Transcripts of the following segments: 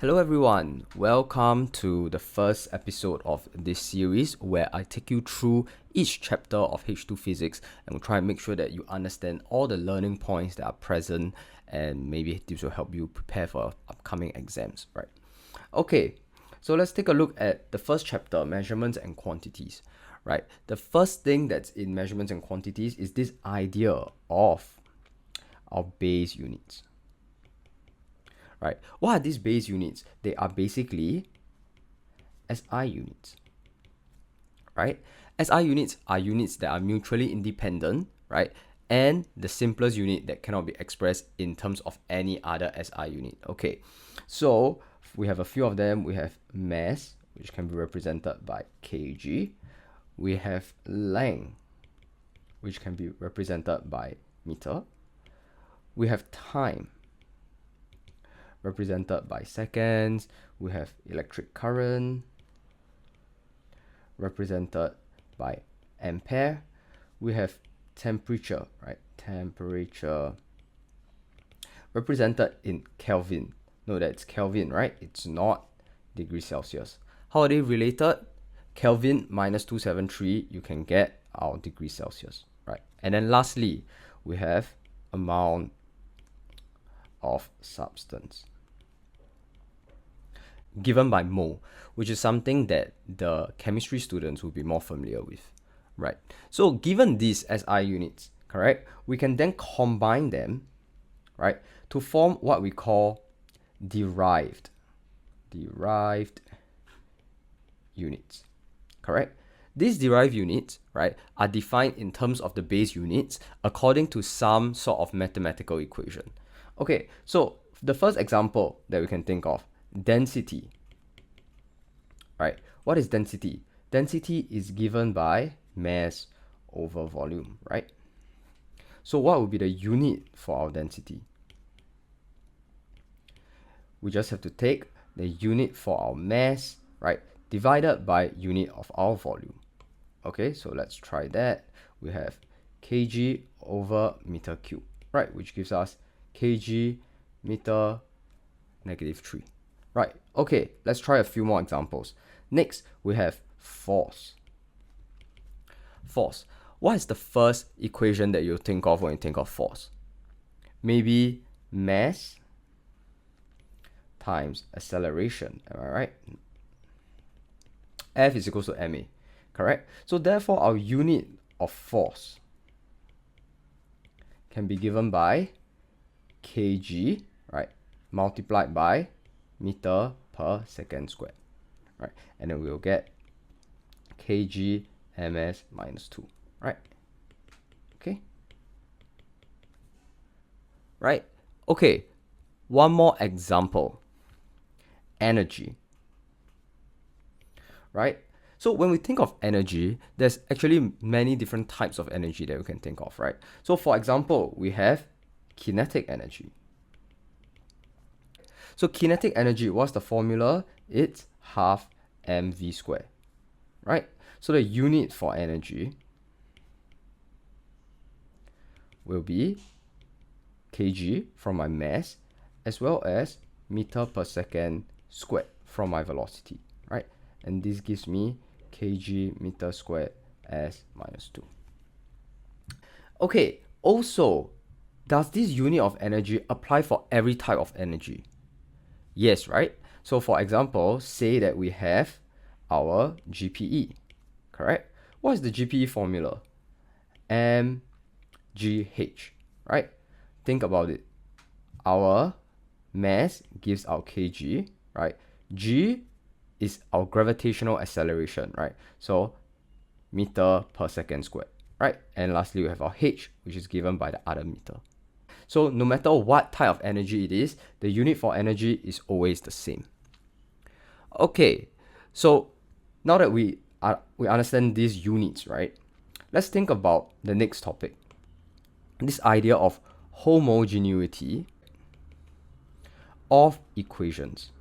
Hello everyone, welcome to the first episode of this series where I take you through each chapter of H2 Physics and we'll try and make sure that you understand all the learning points that are present and maybe this will help you prepare for upcoming exams, right? Okay, so let's take a look at the first chapter, Measurements and Quantities, right? The first thing that's in Measurements and Quantities is this idea of our base units. Right? What are these base units? They are basically SI units. Right? SI units are units that are mutually independent, right? And the simplest unit that cannot be expressed in terms of any other SI unit. Okay, so we have a few of them. We have mass, which can be represented by kg. We have length, which can be represented by meter. We have time, represented by seconds. We have electric current, represented by ampere. We have temperature, right? Temperature, represented in Kelvin. No, that's Kelvin, right? It's not degrees Celsius. How are they related? Kelvin minus 273, you can get our degrees Celsius, right? And then lastly, we have amount of substance, given by mole, which is something that the chemistry students will be more familiar with, right? So given these SI units, correct, we can then combine them, right, to form what we call derived units, correct? These derived units, right, are defined in terms of the base units according to some sort of mathematical equation. Okay, so the first example that we can think of, density, right? What is density? Density is given by mass over volume, right? So what would be the unit for our density? We just have to take the unit for our mass, right, divided by unit of our volume. Okay, so let's try that. We have kg over meter cube, right, which gives us kg meter negative 3. Right, okay, let's try a few more examples. Next, we have force. Force. What is the first equation that you think of when you think of force? Maybe mass times acceleration, am I right? F is equal to ma, correct? So therefore, our unit of force can be given by kg, right, multiplied by meter per second squared, right? And then we'll get kg ms minus 2, right? Okay. Right? Okay. One more example. Energy. Right? So when we think of energy, there's actually many different types of energy that we can think of, right? So for example, we have kinetic energy. So kinetic energy, what's the formula? It's half mv squared, right? So the unit for energy will be kg from my mass as well as meter per second squared from my velocity, right? And this gives me kg meter squared as minus 2. Okay, also, does this unit of energy apply for every type of energy? Yes, right? So for example, say that we have our GPE, correct? What is the GPE formula? mgh, right? Think about it. Our mass gives our kg, right? G is our gravitational acceleration, right? So meter per second squared, right? And lastly, we have our h, which is given by the other meter. So no matter what type of energy it is, the unit for energy is always the same. Okay, so now that we understand these units, right? Let's think about the next topic. This idea of homogeneity of equations.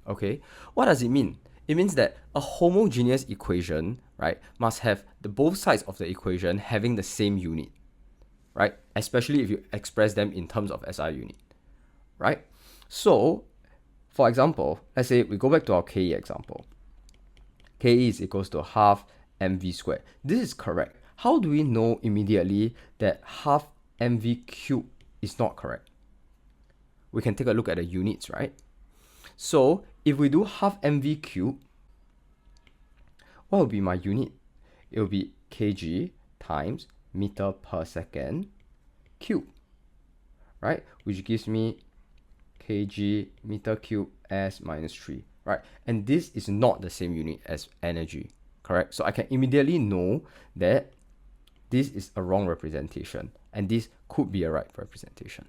Okay, what does it mean? It means that a homogeneous equation, right, must have the both sides of the equation having the same unit, right? Especially if you express them in terms of SI unit, right? So, for example, let's say we go back to our KE example. KE is equals to half mv squared. This is correct. How do we know immediately that half mv cubed is not correct? We can take a look at the units, right? So if we do half mv cubed, what will be my unit? It will be kg times meter per second cube, right? Which gives me kg meter cube s minus 3, right? And this is not the same unit as energy, correct? So I can immediately know that this is a wrong representation and this could be a right representation.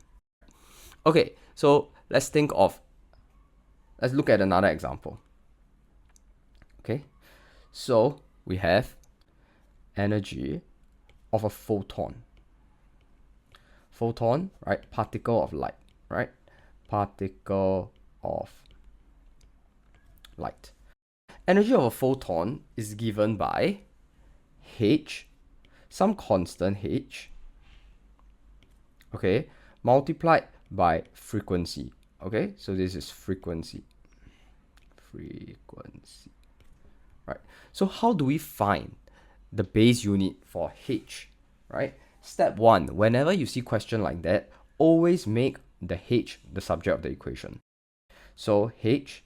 Okay, so let's look at another example. Okay, so we have energy of a photon. Photon, right? Particle of light, right? Particle of light. Energy of a photon is given by h, some constant h, okay, multiplied by frequency. Okay, so this is frequency. Right? So how do we find the base unit for h, right? Step 1, whenever you see question like that, always make the h the subject of the equation. So h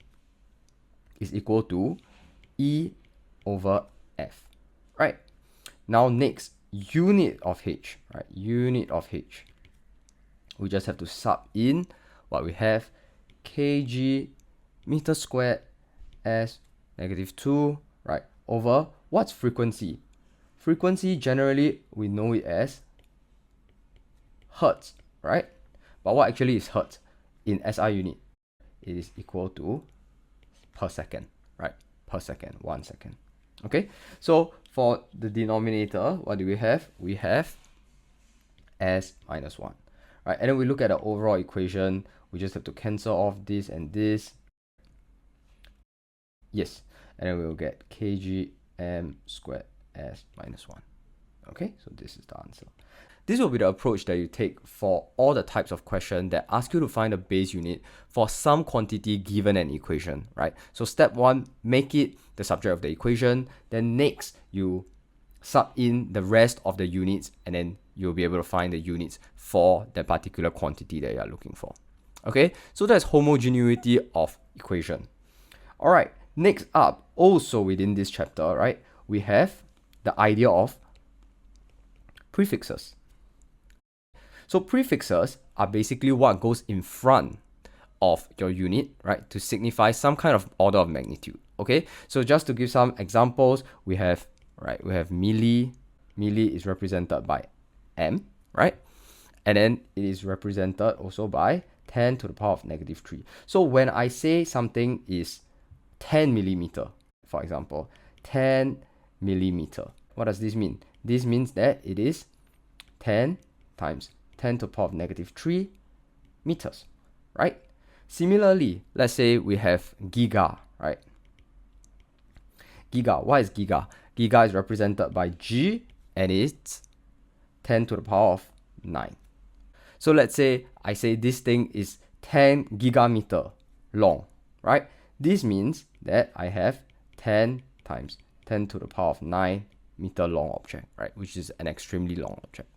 is equal to E over F, right? Now next, unit of h, right? Unit of h. We just have to sub in what we have, kg meter squared as -2, right? Over what's frequency? Frequency, generally, we know it as hertz, right? But what actually is hertz? In SI unit, it is equal to per second, right? Per second, 1 second. Okay, so for the denominator, what do we have? We have s minus 1, right? And then we look at the overall equation. We just have to cancel off this and this. Yes, and then we'll get kg m squared s minus 1. Okay, so this is the answer. This will be the approach that you take for all the types of questions that ask you to find a base unit for some quantity given an equation, right? So step 1, make it the subject of the equation. Then next, you sub in the rest of the units, and then you'll be able to find the units for that particular quantity that you are looking for. Okay, so that's homogeneity of equation. All right, next up, also within this chapter, right, we have the idea of prefixes. So prefixes are basically what goes in front of your unit, right, to signify some kind of order of magnitude. Okay, so just to give some examples, we have milli. Milli is represented by m, right? And then it is represented also by 10 to the power of -3. So when I say something is 10 millimeter, for example, 10 millimeter, what does this mean? This means that it is 10 times 10 to the power of -3 meters, right? Similarly, let's say we have giga, right? Giga, what is giga? Giga is represented by G, and it's 10 to the power of 9. So let's say I say this thing is 10 gigameter long, right? This means that I have 10 times 10 to the power of 9 meter long object, right? Which is an extremely long object.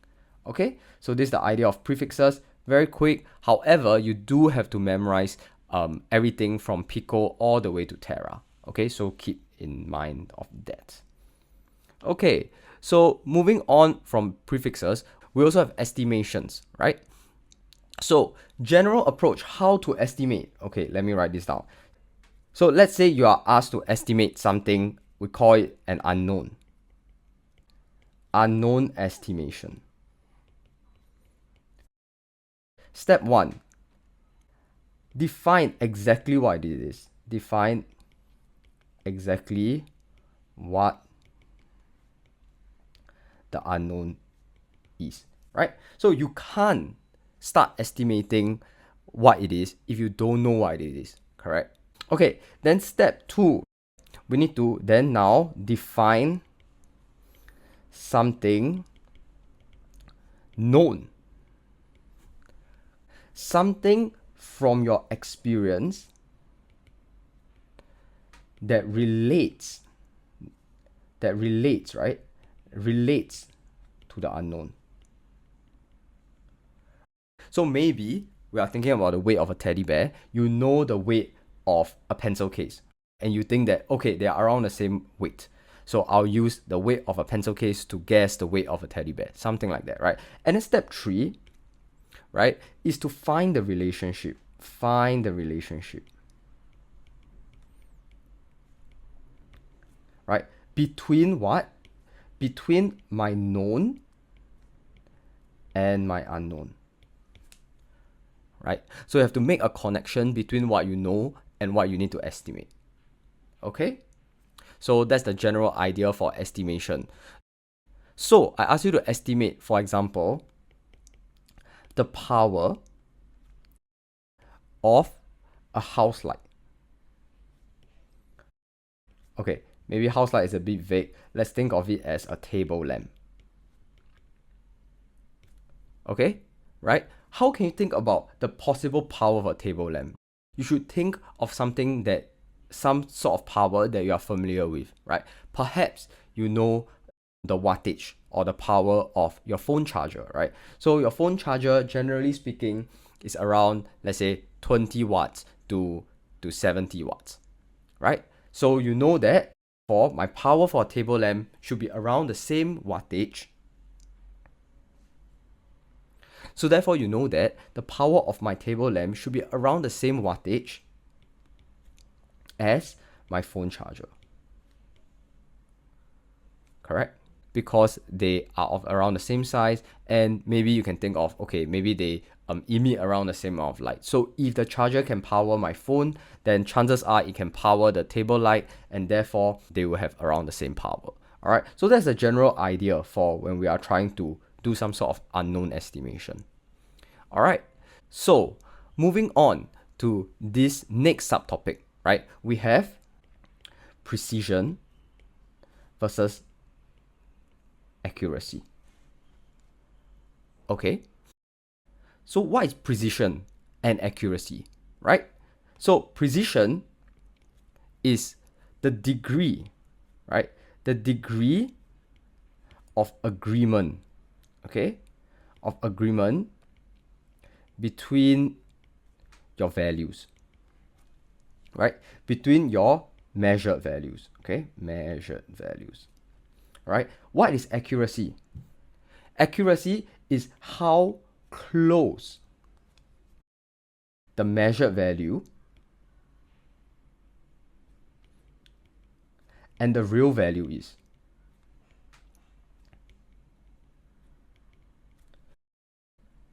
Okay, so this is the idea of prefixes. Very quick. However, you do have to memorize everything from pico all the way to tera. Okay, so keep in mind of that. Okay, so moving on from prefixes, we also have estimations, right? So general approach, how to estimate. Okay, let me write this down. So let's say you are asked to estimate something. We call it an unknown. Unknown estimation. Step 1, define exactly what it is. Define exactly what the unknown is, right? So you can't start estimating what it is if you don't know what it is, correct? Okay, then step 2, we need to then now define something known. Something from your experience that relates, right? Relates to the unknown. So maybe we are thinking about the weight of a teddy bear. You know the weight of a pencil case, and you think that, okay, they are around the same weight. So I'll use the weight of a pencil case to guess the weight of a teddy bear, something like that, right? And then step 3, right, is to find the relationship. Find the relationship, right? Between what? Between my known and my unknown, right? So you have to make a connection between what you know and what you need to estimate. Okay? So that's the general idea for estimation. So I ask you to estimate, for example, the power of a house light. Okay, maybe house light is a bit vague. Let's think of it as a table lamp. Okay, right? How can you think about the possible power of a table lamp? You should think of some sort of power that you are familiar with, right? Perhaps you know the wattage or the power of your phone charger, right? So your phone charger, generally speaking, is around, let's say, 20 watts to 70 watts, right? So you know that for my power for a table lamp should be around the same wattage. So therefore, you know that the power of my table lamp should be around the same wattage as my phone charger. Correct? Because they are of around the same size, and maybe you can think of, okay, maybe they emit around the same amount of light. So if the charger can power my phone, then chances are it can power the table light, and therefore they will have around the same power. All right, so that's the general idea for when we are trying to do some sort of unknown estimation. All right, so moving on to this next subtopic, right? We have precision versus accuracy. Okay, so what is precision and accuracy, right? So precision is the degree, right? The degree of agreement, okay? Of agreement between your values, right? Between your measured values, okay? Measured values, right? What is accuracy? Accuracy is how close the measured value and the real value is.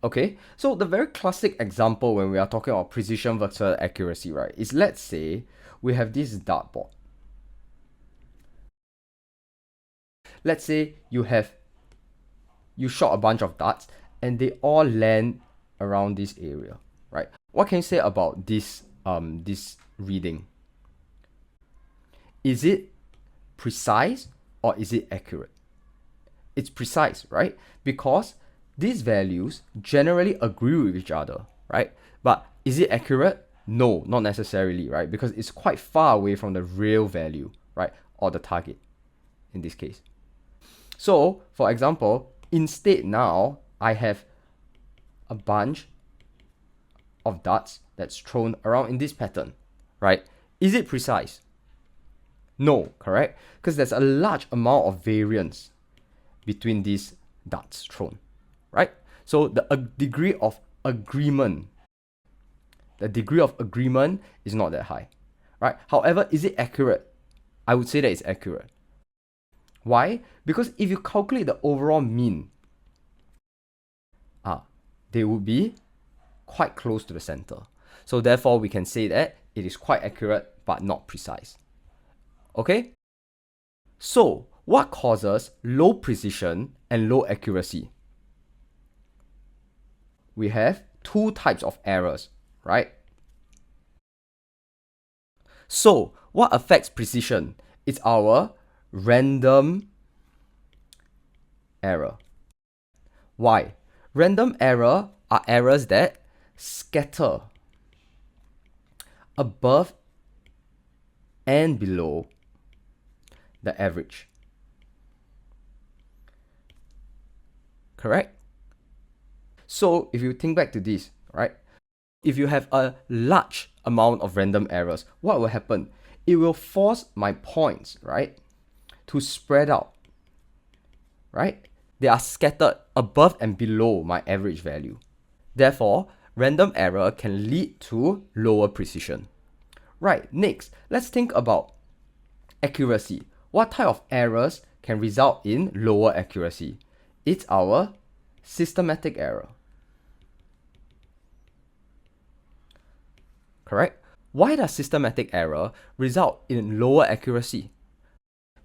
Okay, so the very classic example when we are talking about precision versus accuracy, right, is, let's say we have this dartboard. Let's say you shot a bunch of darts and they all land around this area, right? What can you say about this reading? Is it precise or is it accurate? It's precise, right? Because these values generally agree with each other, right? But is it accurate? No, not necessarily, right? Because it's quite far away from the real value, right? Or the target in this case. So, for example, instead now I have a bunch of darts that's thrown around in this pattern, right? Is it precise? No, correct? Because there's a large amount of variance between these darts thrown, right? So the degree of agreement is not that high, right? However, is it accurate? I would say that it's accurate. Why? Because if you calculate the overall mean, they would be quite close to the center. So therefore, we can say that it is quite accurate but not precise. Okay? So, what causes low precision and low accuracy? We have two types of errors, right? So, what affects precision? It's our random error. Why? Random error are errors that scatter above and below the average. Correct? So if you think back to this, right? If you have a large amount of random errors, what will happen? It will force my points, right, to spread out, right? They are scattered above and below my average value. Therefore, random error can lead to lower precision. Right, next, let's think about accuracy. What type of errors can result in lower accuracy? It's our systematic error. Correct? Why does systematic error result in lower accuracy?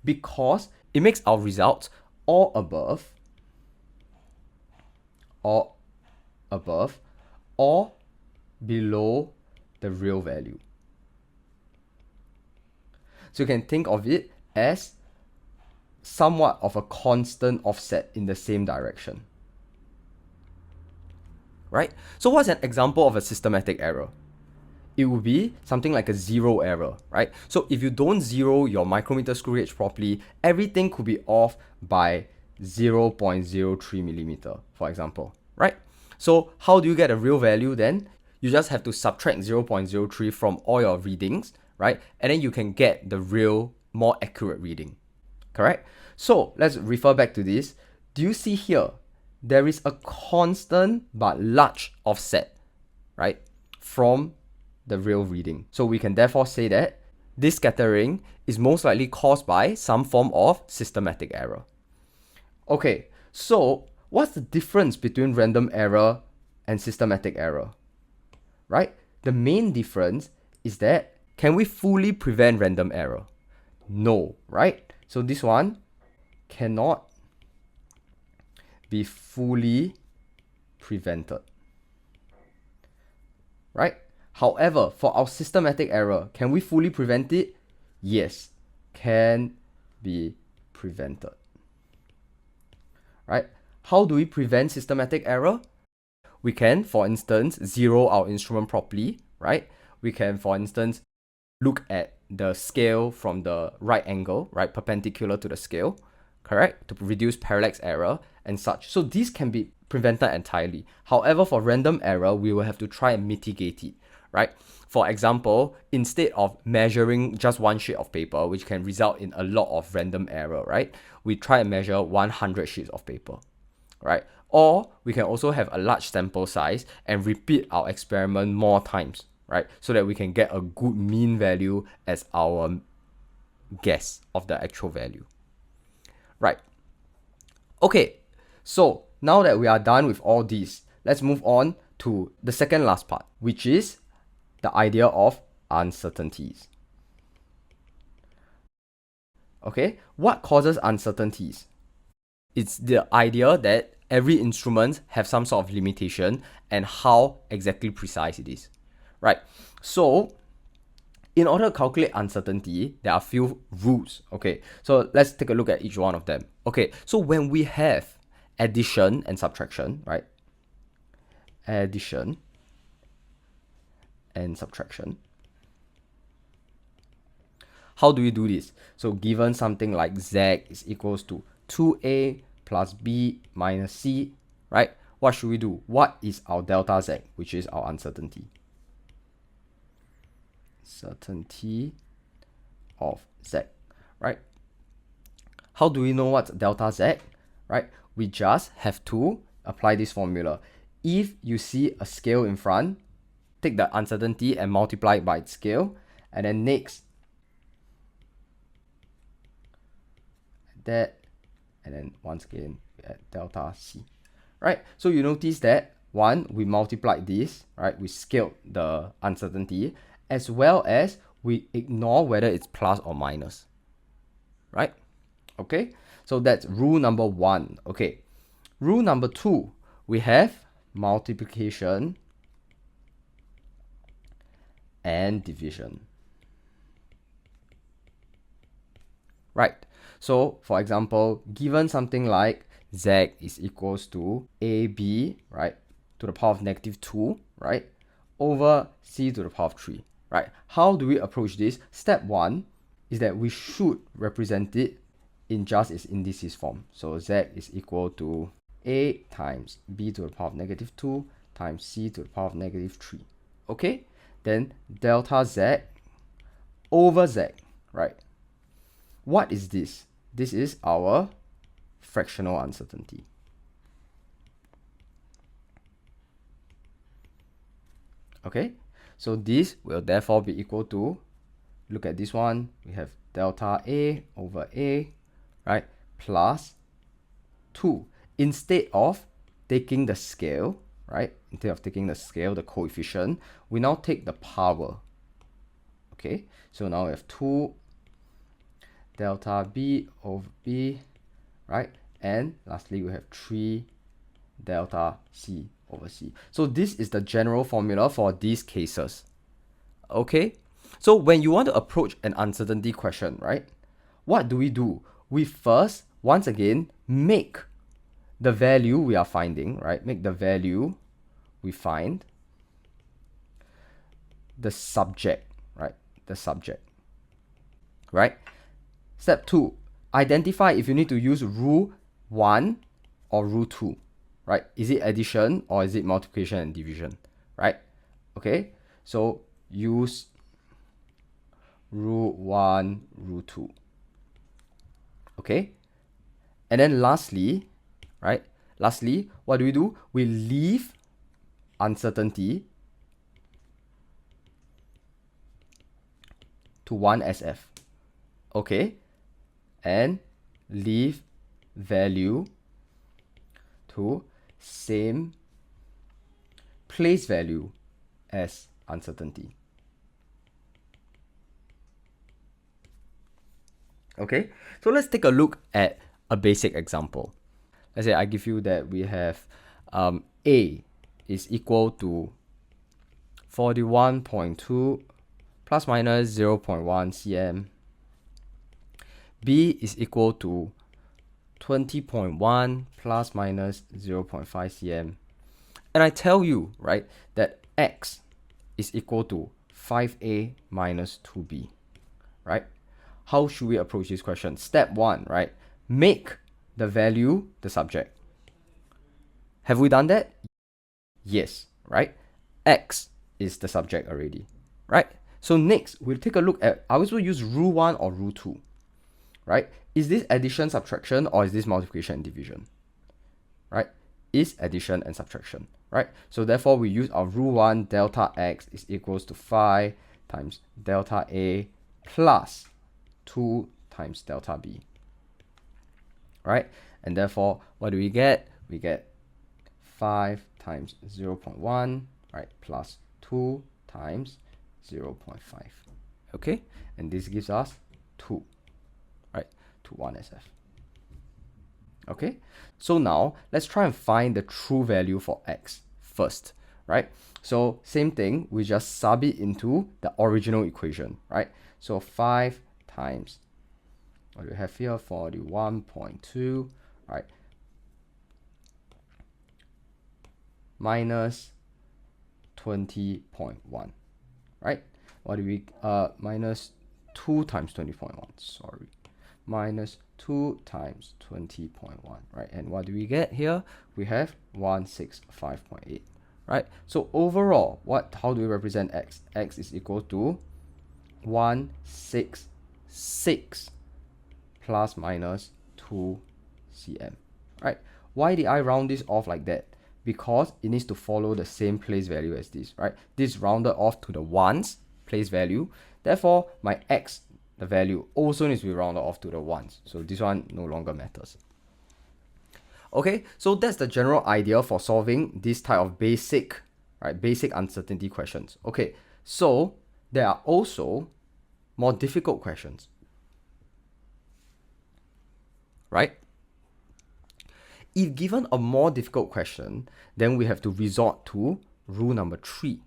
Because it makes our results all above, or below the real value. So you can think of it as somewhat of a constant offset in the same direction. Right? So what's an example of a systematic error? It would be something like a zero error, right? So if you don't zero your micrometer screw gauge properly, everything could be off by 0.03 millimeter, for example, right? So how do you get a real value then? You just have to subtract 0.03 from all your readings, right? And then you can get the real, more accurate reading, correct? So let's refer back to this. Do you see here? There is a constant but large offset, right, from the real reading. So we can therefore say that this scattering is most likely caused by some form of systematic error. Okay, so what's the difference between random error and systematic error? Right? The main difference is that can we fully prevent random error? No, right? So this one cannot be fully prevented. Right? However, for our systematic error, can we fully prevent it? Yes, can be prevented. Right? How do we prevent systematic error? We can, for instance, zero our instrument properly, right? We can, for instance, look at the scale from the right angle, right, perpendicular to the scale, correct, to reduce parallax error and such. So these can be prevented entirely. However, for random error, we will have to try and mitigate it, right? For example, instead of measuring just one sheet of paper, which can result in a lot of random error, right, we try and measure 100 sheets of paper, right? Or we can also have a large sample size and repeat our experiment more times, right? So that we can get a good mean value as our guess of the actual value, right? Okay, so now that we are done with all these, let's move on to the second last part, which is the idea of uncertainties. Okay, what causes uncertainties? It's the idea that every instrument have some sort of limitation and how exactly precise it is, right? So in order to calculate uncertainty, there are a few rules. Okay, so let's take a look at each one of them. Okay, so when we have addition and subtraction, right? Addition and subtraction. How do we do this? So given something like z is equals to 2a plus b minus c, right? What should we do? What is our delta z, which is our uncertainty? Certainty of z, right? How do we know what's delta z, right? We just have to apply this formula. If you see a scale in front, take the uncertainty and multiply it by its scale, and then next that, and then once again at delta c, right? So you notice that one, we multiplied this, right? We scaled the uncertainty, as well as we ignore whether it's plus or minus, right? Okay, so that's rule number one. Okay, rule number two, we have multiplication and division, right? So for example, given something like z is equals to ab, right, to the power of negative 2, right, over c to the power of 3, right? How do we approach this? Step 1 is that we should represent it in just its indices form. So z is equal to a times b to the power of negative 2 times c to the power of negative 3. Okay? Then delta z over z, right? What is this? This is our fractional uncertainty. Okay? So this will therefore be equal to, look at this one, we have delta a over a, right, plus 2. Instead of taking the scale, right, the coefficient, we now take the power. Okay, so now we have 2 delta b over b, right, and lastly we have 3 delta c over c. So this is the general formula for these cases. Okay, so when you want to approach an uncertainty question, right, what do? We first, once again, make the value we are finding, right, make the value we find the subject, right, right. Step 2, identify if you need to use rule 1 or rule 2, right? Is it addition or is it multiplication and division, right? Okay, so use rule 1, rule 2. Okay, and then lastly, right? Lastly, what do? We leave uncertainty to 1SF. Okay, and leave value to same place value as uncertainty. Okay, so let's take a look at a basic example. Let's say I give you that we have A is equal to 41.2 plus minus 0.1 cm. B is equal to 20.1 plus minus 0.5 cm. And I tell you, right, that X is equal to 5A minus 2B, right? How should we approach this question? Step 1, right? Make the value the subject. Have we done that? Yes, right? X is the subject already, right? So next, we'll take a look at, are we supposed to use rule 1 or rule 2, right? Is this addition, subtraction, or is this multiplication and division, right? Is addition and subtraction, right? So therefore, we use our rule 1, delta X is equals to 5 times delta A plus 2 times delta B, right? And therefore, what do we get? We get 5 times 0.1, right, plus 2 times 0.5. Okay, and this gives us 2, right, to 1SF. Okay, so now let's try and find the true value for X first, right? So same thing, we just sub it into the original equation, right? So 5 times, what do we have here? 41.2, right, minus 20.1, right? What do we, minus 2 times 20.1, sorry, minus 2 times 20.1, right? And what do we get here? We have 165.8, right? So overall, how do we represent X? X is equal to 166 plus minus 2 cm, right? Why did I round this off like that? Because it needs to follow the same place value as this, right? This rounded off to the ones place value. Therefore, my X, the value, also needs to be rounded off to the ones. So this one no longer matters. Okay, so that's the general idea for solving this type of basic uncertainty questions. Okay, so there are also more difficult questions, right? If given a more difficult question, then we have to resort to rule number 3.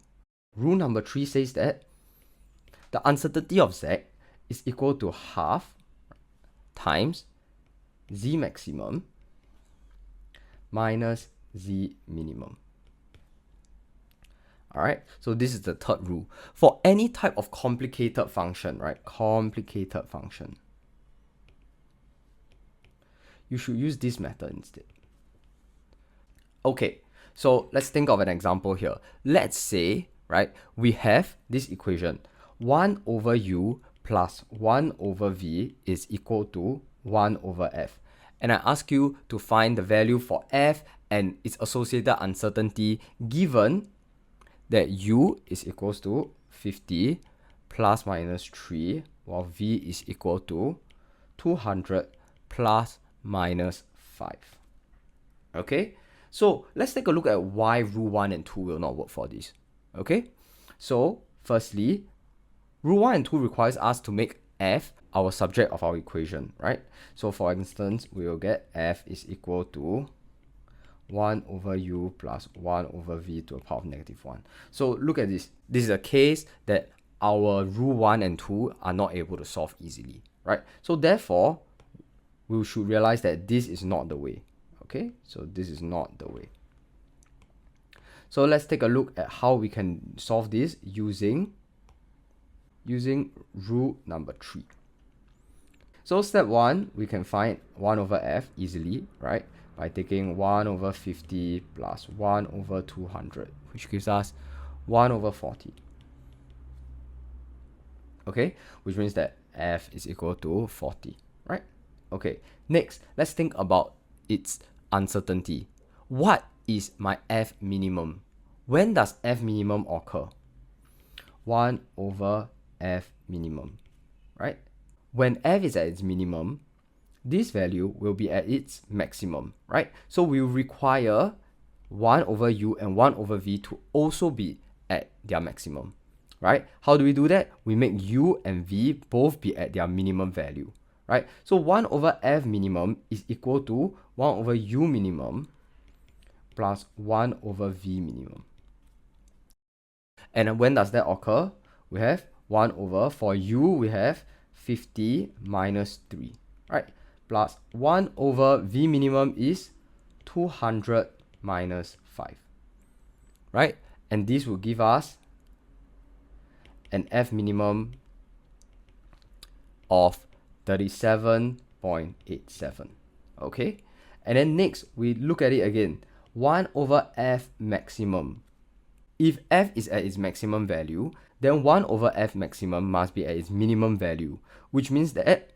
Rule number 3 says that the uncertainty of Z is equal to half times Z maximum minus Z minimum. All right, so this is the third rule. For any type of complicated function, right? Complicated function, you should use this method instead. Okay, so let's think of an example here. Let's say, right, we have this equation 1 over u plus 1 over v is equal to 1 over f. And I ask you to find the value for f and its associated uncertainty given that u is equals to 50 plus minus 3, while v is equal to 200 plus minus 5. Okay, so let's take a look at why rule 1 and 2 will not work for this. Okay, so firstly, rule 1 and 2 requires us to make f our subject of our equation, right? So for instance, we will get f is equal to 1 over u plus 1 over v to the power of negative 1. So look at this. This is a case that our rule 1 and 2 are not able to solve easily, right? So therefore, we should realize that this is not the way. Okay, so this is not the way. So let's take a look at how we can solve this using rule number 3. So step 1, we can find 1 over f easily, right? By taking 1 over 50 plus 1 over 200, which gives us 1 over 40. Okay, which means that f is equal to 40, right? Okay, next, let's think about its uncertainty. What is my f minimum? When does f minimum occur? 1 over f minimum, right? When f is at its minimum, this value will be at its maximum, right? So we require 1 over u and 1 over v to also be at their maximum, right? How do we do that? We make u and v both be at their minimum value, right? So 1 over f minimum is equal to 1 over u minimum plus 1 over v minimum. And when does that occur? We have 1 over, for u, we have 50 minus 3, right? Plus 1 over v minimum is 200 minus 5, right? And this will give us an f minimum of 37.87, okay? And then next, we look at it again. 1 over f maximum. If f is at its maximum value, then 1 over f maximum must be at its minimum value, which means that,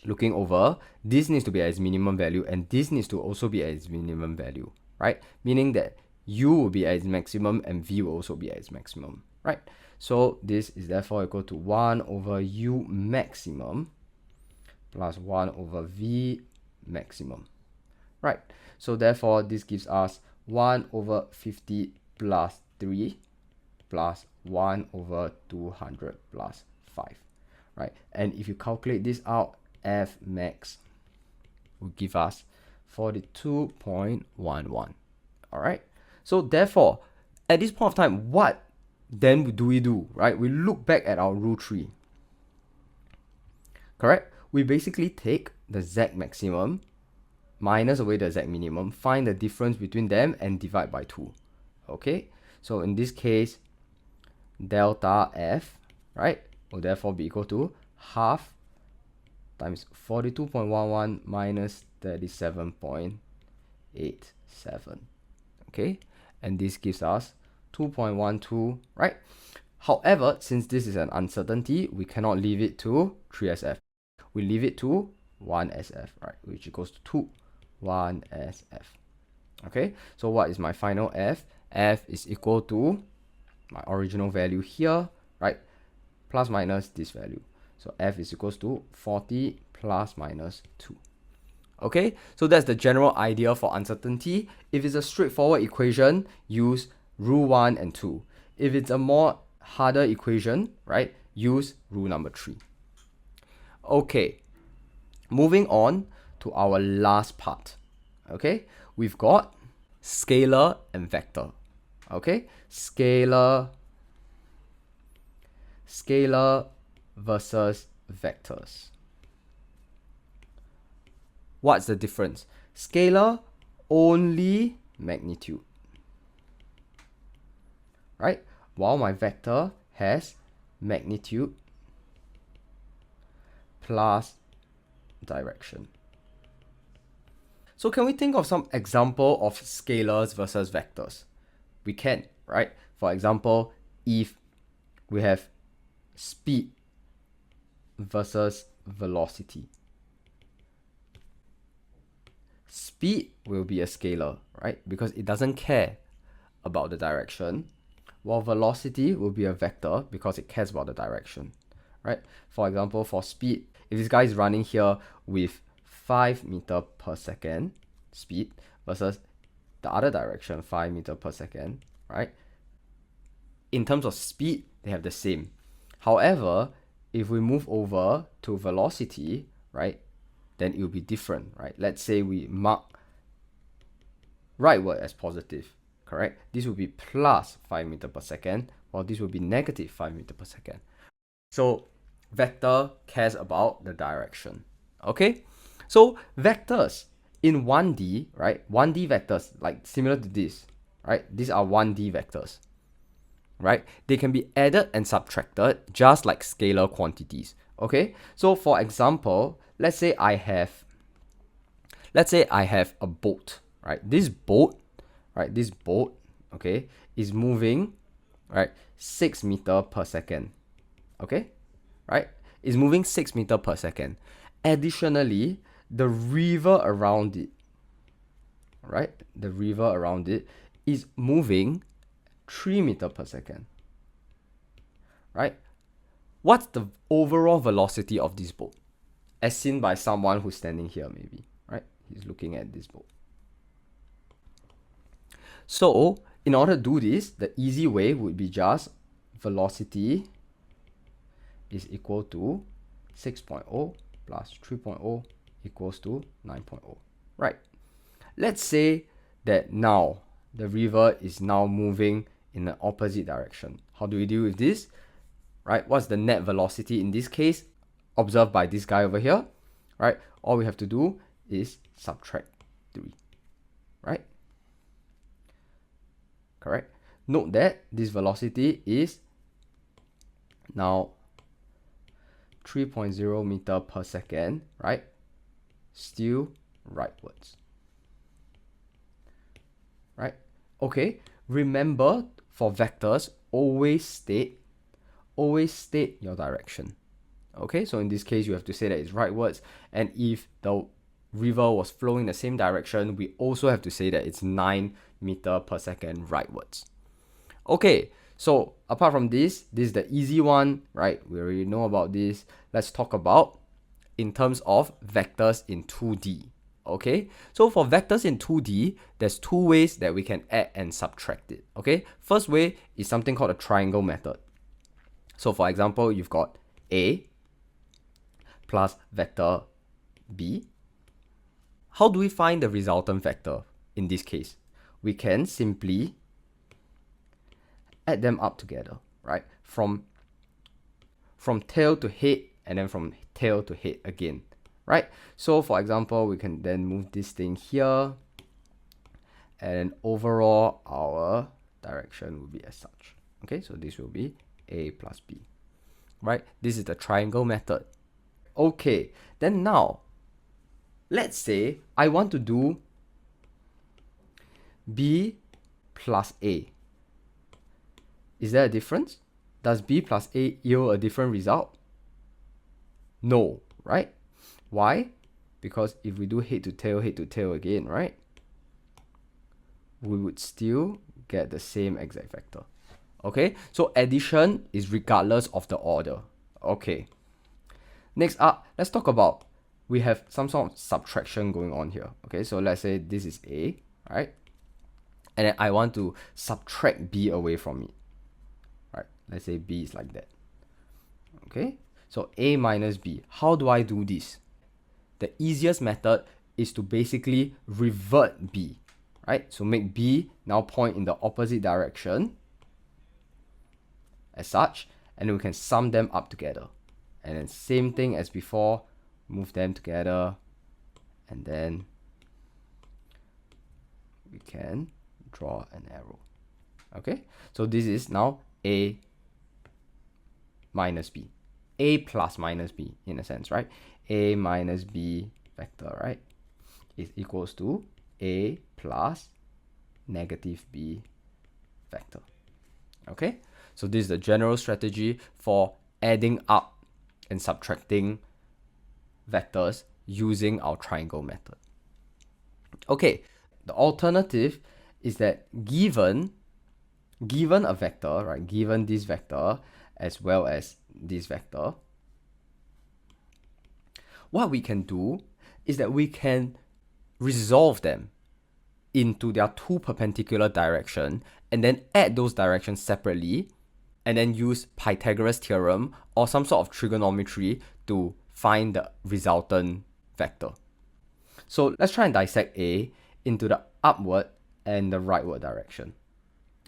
looking over, this needs to be at its minimum value and this needs to also be at its minimum value, right? Meaning that u will be at its maximum and v will also be at its maximum, right? So this is therefore equal to 1 over u maximum plus 1 over v maximum, right? So therefore, this gives us 1 over 50 plus 3 plus 1 over 200 plus 5, right? And if you calculate this out, f max will give us 42.11. All right, so therefore at this point of time, what then do we do, right? We look back at our rule 3, correct? We basically take the z maximum minus away the z minimum, find the difference between them and divide by 2. Okay, so in this case, delta f, right, will therefore be equal to half times 42.11 minus 37.87. Okay, and this gives us 2.12, right? However, since this is an uncertainty, we cannot leave it to 3SF. We leave it to 1SF, right, which equals to 2, 1SF. Okay, so what is my final f? F is equal to my original value here, right, plus minus this value. So f is equals to 40 plus minus 2. Okay, so that's the general idea for uncertainty. If it's a straightforward equation, use rule 1 and 2. If it's a more harder equation, right, use rule number 3. Okay, moving on to our last part. Okay, we've got scalar and vector. Okay, scalar versus vectors. What's the difference? Scalar, only magnitude. right? While my vector has magnitude plus direction. So can we think of some example of scalars versus vectors? We can, right? For example, if we have speed versus velocity. Speed will be a scalar, right? Because it doesn't care about the direction, while velocity will be a vector because it cares about the direction, right? For example, for speed, if this guy is running here with 5 meter per second speed versus the other direction, 5 meter per second, right? In terms of speed, they have the same. However, if we move over to velocity, right, then it will be different, right? Let's say we mark rightward as positive, correct? This will be plus 5 meter per second, while this will be negative 5 meter per second. So vector cares about the direction, okay? So vectors in 1D, right? 1D vectors, like similar to this, right? These are 1D vectors, right? They can be added and subtracted just like scalar quantities, okay? So for example, let's say I have a boat, right? This boat, okay, is moving, right, 6 meter per second, okay, right? Is moving 6 meter per second. Additionally, the river around it, right? The river around it is moving 3 meter per second, right? What's the overall velocity of this boat? As seen by someone who's standing here, maybe, right? He's looking at this boat. So in order to do this, the easy way would be just velocity is equal to 6.0 plus 3.0 equals to 9.0, right? Let's say that now the river is now moving in the opposite direction. How do we deal with this? Right? What's the net velocity in this case? Observed by this guy over here, right? All we have to do is subtract 3, right? Correct? Note that this velocity is now 3.0 meter per second, right? Still rightwards, right? Okay, remember for vectors, always state your direction. Okay, so in this case, you have to say that it's rightwards, and if the river was flowing the same direction, we also have to say that it's 9 meter per second rightwards. Okay, so apart from this is the easy one, right? We already know about this. Let's talk about in terms of vectors in 2D. Okay, so for vectors in 2D, there's two ways that we can add and subtract it. Okay, first way is something called a triangle method. So for example, you've got A plus vector B. How do we find the resultant vector in this case? We can simply add them up together, right? From tail to head and then from tail to head again, right? So for example, we can then move this thing here, and overall our direction will be as such. Okay, so this will be A plus B, right? This is the triangle method. Okay, then now let's say I want to do B plus A. Is there a difference? Does B plus A yield a different result? No, right? Why? Because if we do head to tail again, right? We would still get the same exact vector. Okay, so addition is regardless of the order. Okay. Next up, let's talk about, we have some sort of subtraction going on here. Okay, so let's say this is A, right? And then I want to subtract B away from it. Right, let's say B is like that. Okay, so A minus B. How do I do this? The easiest method is to basically revert B, right? So make B now point in the opposite direction as such, and then we can sum them up together. And then same thing as before, move them together, and then we can draw an arrow. Okay, so this is now A minus B. A plus minus B in a sense, right? A minus B vector, right, is equals to A plus negative B vector. Okay, so this is the general strategy for adding up and subtracting vectors using our triangle method. Okay, the alternative is that given a vector, right, given this vector as well as this vector, what we can do is that we can resolve them into their two perpendicular direction and then add those directions separately and then use Pythagoras theorem or some sort of trigonometry to find the resultant vector. So let's try and dissect A into the upward and the rightward direction.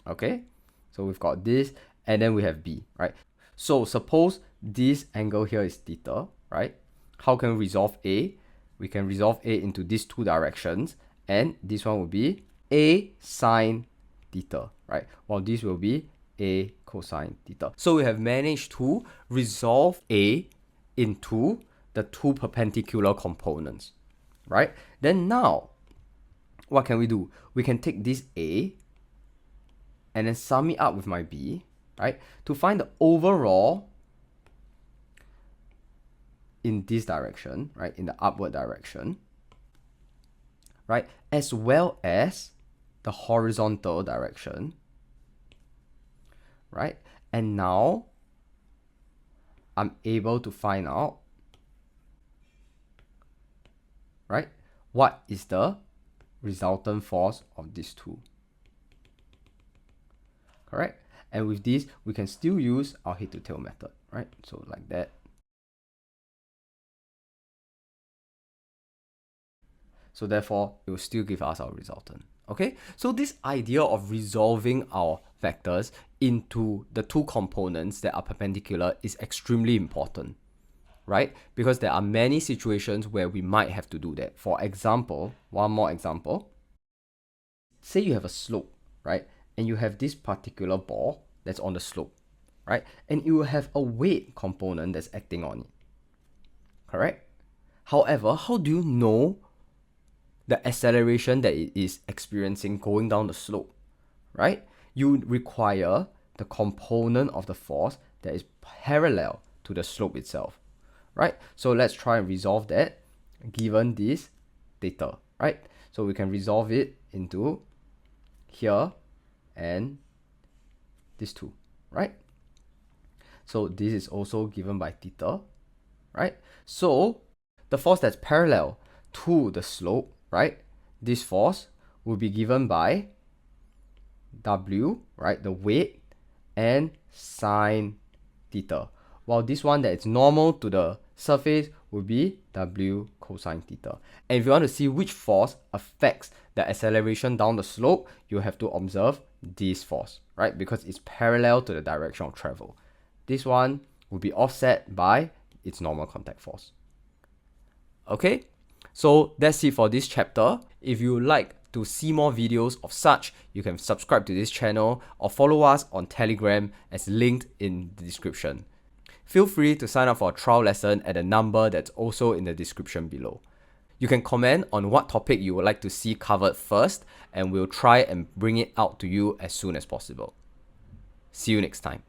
Okay, so we've got this and then we have B, right? So suppose this angle here is theta, right? How can we resolve A? We can resolve A into these two directions, and this one will be A sine theta, right? While this will be A cosine theta. So we have managed to resolve A into the two perpendicular components, right? Then now, what can we do? We can take this A and then sum it up with my B, right, to find the overall in this direction, right, in the upward direction, right, as well as the horizontal direction, right? And now I'm able to find out, right, what is the resultant force of these two. Correct? And with this, we can still use our head to tail method, right? So like that. So therefore, it will still give us our resultant. Okay, so this idea of resolving our vectors into the two components that are perpendicular is extremely important, right? Because there are many situations where we might have to do that. For example, one more example. Say you have a slope, right? And you have this particular ball that's on the slope, right? And you will have a weight component that's acting on it, correct? However, how do you know the acceleration that it is experiencing going down the slope, right? You require the component of the force that is parallel to the slope itself, right? So let's try and resolve that given this theta, right? So we can resolve it into here and these two, right? So this is also given by theta, right? So the force that's parallel to the slope, right, this force will be given by W, right, the weight, and sine theta, while this one that is normal to the surface will be W cosine theta. And if you want to see which force affects the acceleration down the slope, you have to observe this force, right, because it's parallel to the direction of travel. This one will be offset by its normal contact force. Okay, so that's it for this chapter. If you like to see more videos of such, you can subscribe to this channel or follow us on Telegram as linked in the description. Feel free to sign up for a trial lesson at the number that's also in the description below. You can comment on what topic you would like to see covered first, and we'll try and bring it out to you as soon as possible. See you next time.